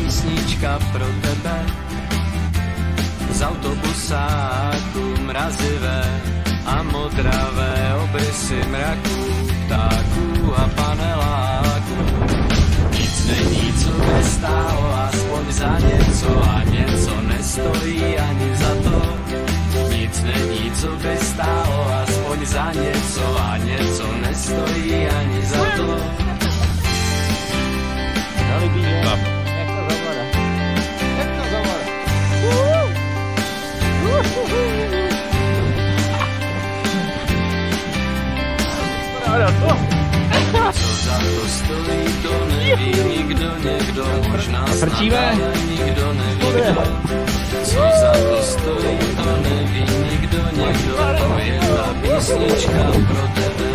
písnička pro tebe. Z autobusáku mrazivé a modravé obrysy mraků, ptáků a paneláků. Nic není, co by stálo, aspoň za něco a něco nestojí ani za to. Nic není, co by stálo, aspoň za něco a něco nestojí ani za to. Dali bíle. Jak to zavlada? Jak to zavlada? Co za to stojí, to neví nikdo, někdo možná snad, ale nikdo neví kdo. Co za to stojí, to neví nikdo, někdo, to je ta písnička pro tebe.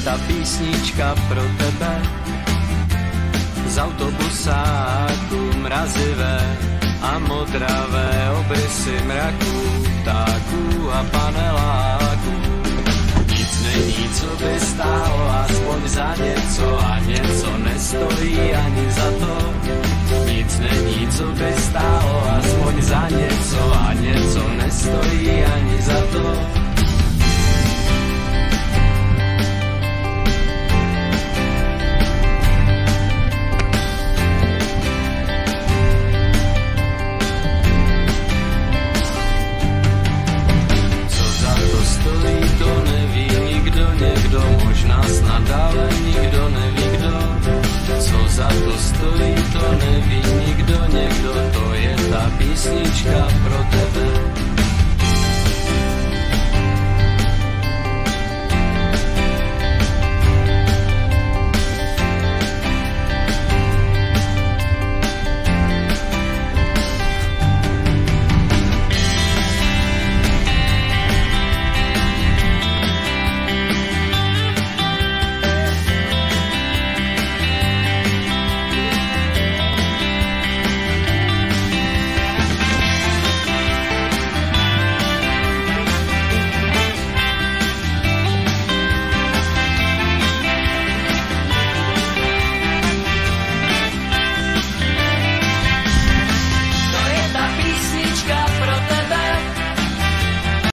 Ta písnička pro tebe. Z autobusáku mrazivé a modravé obrysy mraků, ptáků a paneláků. Nic není, co by stálo, aspoň za něco a něco nestojí ani za to. Nic není, co by stálo, aspoň za něco a něco nestojí ani za to. Někdo, možná snad, ale nikdo neví kdo. Co za to stojí, to neví nikdo, někdo, to je ta písnička